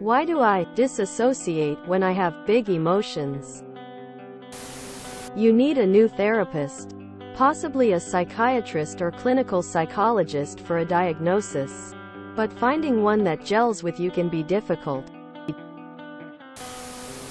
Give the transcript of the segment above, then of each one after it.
Why do I disassociate when I have big emotions? You need a new therapist, possibly a psychiatrist or clinical psychologist for a diagnosis. But finding one that gels with you can be difficult.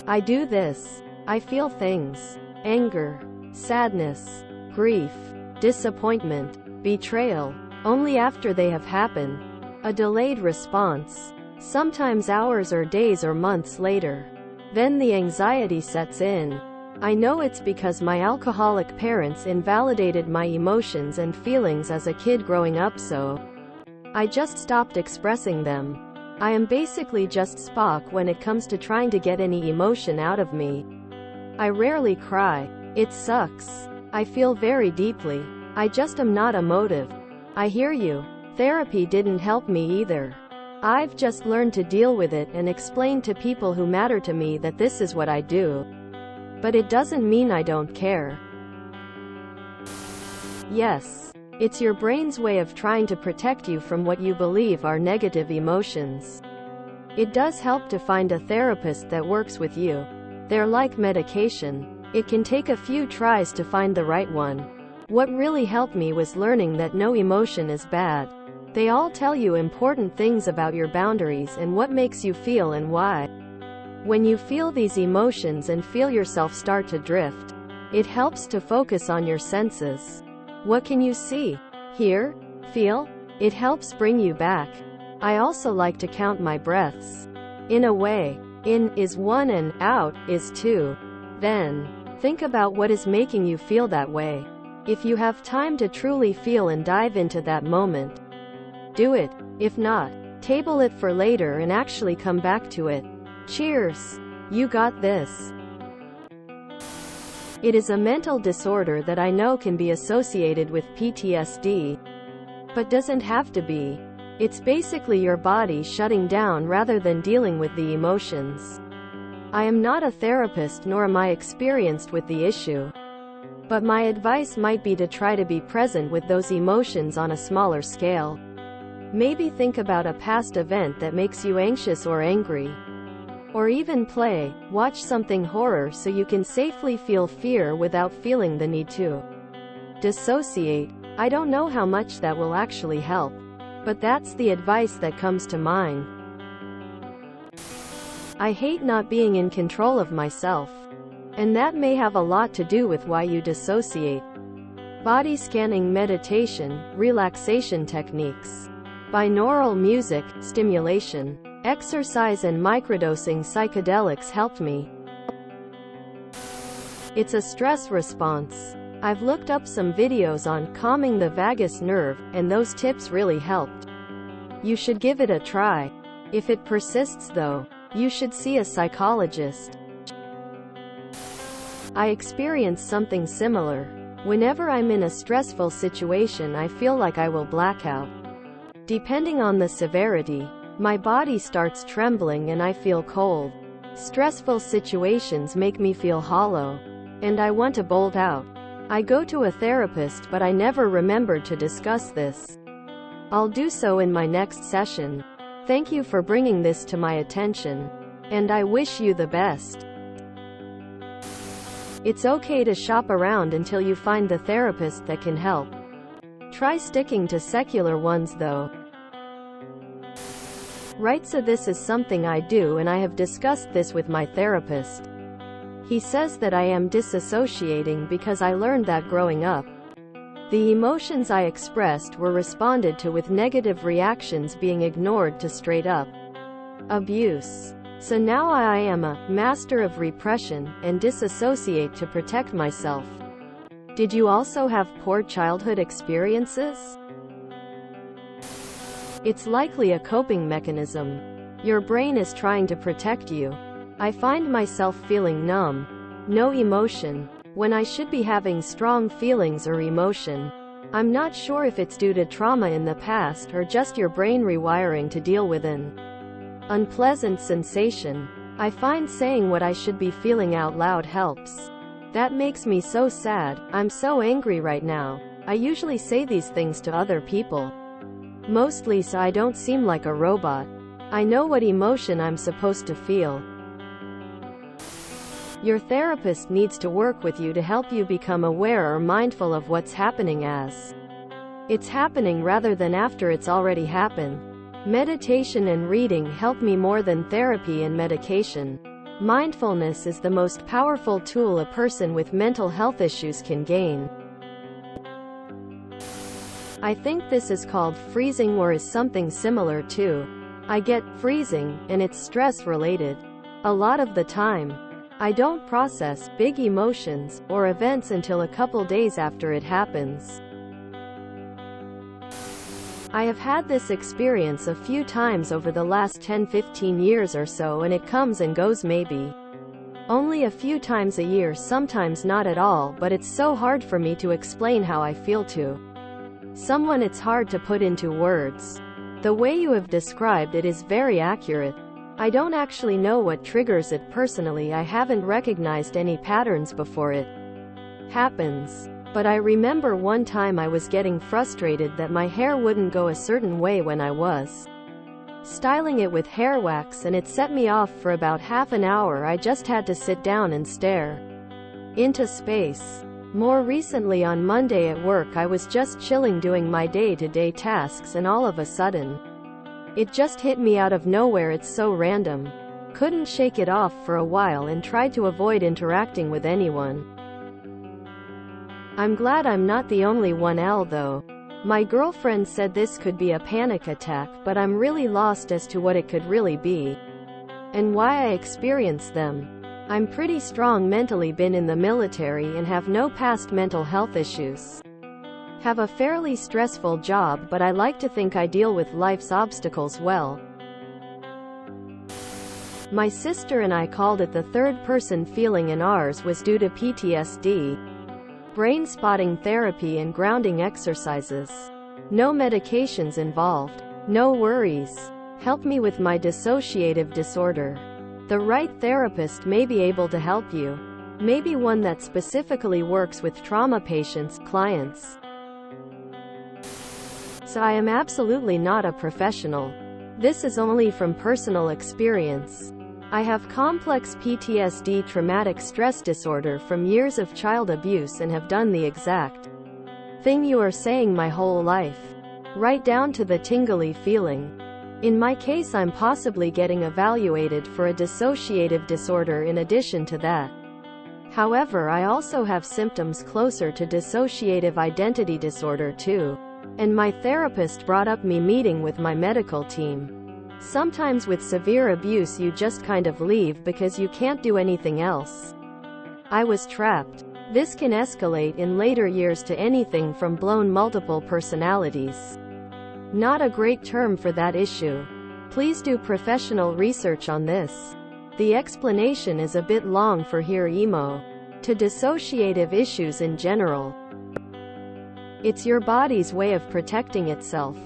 I do this. I feel things: anger, sadness, grief, disappointment, betrayal, only after they have happened. A delayed response, sometimes hours or days or months later. Then the anxiety sets in. I know it's because my alcoholic parents invalidated my emotions and feelings as a kid growing up, so I just stopped expressing them. I am basically just Spock when it comes to trying to get any emotion out of me. I rarely cry. It sucks. I feel very deeply. I just am not emotive. I hear you. Therapy didn't help me either. I've just learned to deal with it and explain to people who matter to me that this is what I do. But it doesn't mean I don't care. Yes, it's your brain's way of trying to protect you from what you believe are negative emotions. It does help to find a therapist that works with you. They're like medication. It can take a few tries to find the right one. What really helped me was learning that no emotion is bad. They all tell you important things about your boundaries and what makes you feel and why. When you feel these emotions and feel yourself start to drift, it helps to focus on your senses. What can you see, hear, feel? It helps bring you back. I also like to count my breaths. In a way, in is one and out is two. Then, think about what is making you feel that way. If you have time to truly feel and dive into that moment, do it. If not, table it for later and actually come back to it. Cheers! You got this. It is a mental disorder that I know can be associated with PTSD, but doesn't have to be. It's basically your body shutting down rather than dealing with the emotions. I am not a therapist nor am I experienced with the issue, but my advice might be to try to be present with those emotions on a smaller scale. Maybe think about a past event that makes you anxious or angry. Or even watch something horror so you can safely feel fear without feeling the need to dissociate. I don't know how much that will actually help, but that's the advice that comes to mind. I hate not being in control of myself, and that may have a lot to do with why you dissociate. Body scanning meditation, relaxation techniques, binaural music, stimulation, exercise and microdosing psychedelics helped me. It's a stress response. I've looked up some videos on calming the vagus nerve, and those tips really helped. You should give it a try. If it persists though, you should see a psychologist. I experience something similar. Whenever I'm in a stressful situation, I feel like I will black out. Depending on the severity, my body starts trembling and I feel cold. Stressful situations make me feel hollow, and I want to bolt out. I go to a therapist, but I never remembered to discuss this. I'll do so in my next session. Thank you for bringing this to my attention, and I wish you the best. It's okay to shop around until you find the therapist that can help. Try sticking to secular ones though. Right, so this is something I do and I have discussed this with my therapist. He says that I am disassociating because I learned that growing up. The emotions I expressed were responded to with negative reactions being ignored to straight up abuse. So now I am a master of repression and disassociate to protect myself. Did you also have poor childhood experiences? It's likely a coping mechanism. Your brain is trying to protect you. I find myself feeling numb, no emotion, when I should be having strong feelings or emotion. I'm not sure if it's due to trauma in the past or just your brain rewiring to deal with an unpleasant sensation. I find saying what I should be feeling out loud helps. That makes me so sad. I'm so angry right now. I usually say these things to other people, mostly so I don't seem like a robot. I know what emotion I'm supposed to feel. Your therapist needs to work with you to help you become aware or mindful of what's happening as it's happening rather than after it's already happened. Meditation and reading help me more than therapy and medication. Mindfulness is the most powerful tool a person with mental health issues can gain. I think this is called freezing or is something similar too. I get freezing, and it's stress related. A lot of the time, I don't process big emotions or events until a couple days after it happens. I have had this experience a few times over the last 10-15 years or so, and it comes and goes, maybe only a few times a year, sometimes not at all, but it's so hard for me to explain how I feel to someone. It's hard to put into words. The way you have described it is very accurate. I don't actually know what triggers it personally. I haven't recognized any patterns before it happens. But I remember one time I was getting frustrated that my hair wouldn't go a certain way when I was styling it with hair wax, and it set me off for about half an hour. I just had to sit down and stare into space. More recently, on Monday at work, I was just chilling doing my day-to-day tasks, and all of a sudden, it just hit me out of nowhere. It's so random. Couldn't shake it off for a while and tried to avoid interacting with anyone. I'm glad I'm not the only one, though. My girlfriend said this could be a panic attack, but I'm really lost as to what it could really be and why I experience them. I'm pretty strong mentally, been in the military, and have no past mental health issues. Have a fairly stressful job, but I like to think I deal with life's obstacles well. My sister and I called it the third person feeling, and ours was due to PTSD. Brain spotting therapy and grounding exercises. No medications involved. No worries. Help me with my dissociative disorder. The right therapist may be able to help you. Maybe one that specifically works with trauma patients, clients. So I am absolutely not a professional. This is only from personal experience. I have complex PTSD, traumatic stress disorder, from years of child abuse, and have done the exact thing you are saying my whole life. Right down to the tingly feeling. In my case, I'm possibly getting evaluated for a dissociative disorder in addition to that. However, I also have symptoms closer to dissociative identity disorder too. And my therapist brought up me meeting with my medical team. Sometimes with severe abuse you just kind of leave because you can't do anything else. I was trapped. This can escalate in later years to anything from blown multiple personalities. Not a great term for that issue. Please do professional research on this. The explanation is a bit long for here. Emo to dissociative issues in general. It's your body's way of protecting itself.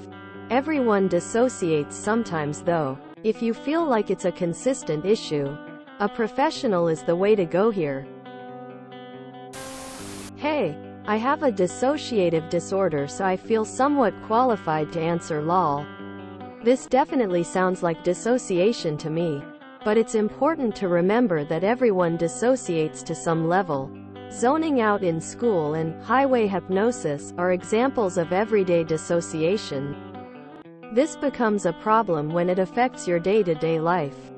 Everyone dissociates sometimes though. If you feel like it's a consistent issue, a professional is the way to go here. Hey, I have a dissociative disorder, so I feel somewhat qualified to answer lol. This definitely sounds like dissociation to me. But it's important to remember that everyone dissociates to some level. Zoning out in school and highway hypnosis are examples of everyday dissociation. This becomes a problem when it affects your day-to-day life,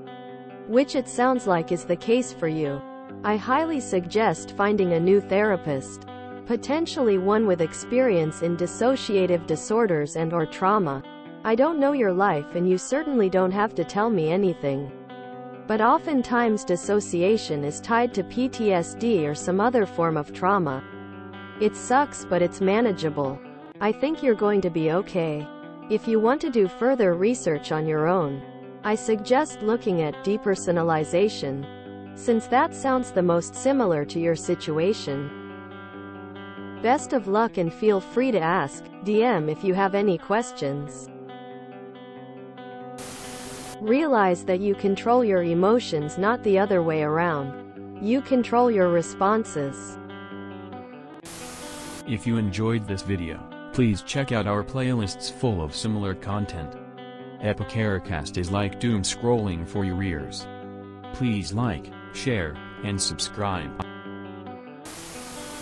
which it sounds like is the case for you. I highly suggest finding a new therapist, potentially one with experience in dissociative disorders and/or trauma. I don't know your life, and you certainly don't have to tell me anything. But oftentimes dissociation is tied to PTSD or some other form of trauma. It sucks, but it's manageable. I think you're going to be okay. If you want to do further research on your own, I suggest looking at depersonalization, since that sounds the most similar to your situation. Best of luck, and feel free to ask, DM if you have any questions. Realize that you control your emotions, not the other way around. You control your responses. If you enjoyed this video, please check out our playlists full of similar content. Epicaricast is like doom scrolling for your ears. Please like, share, and subscribe.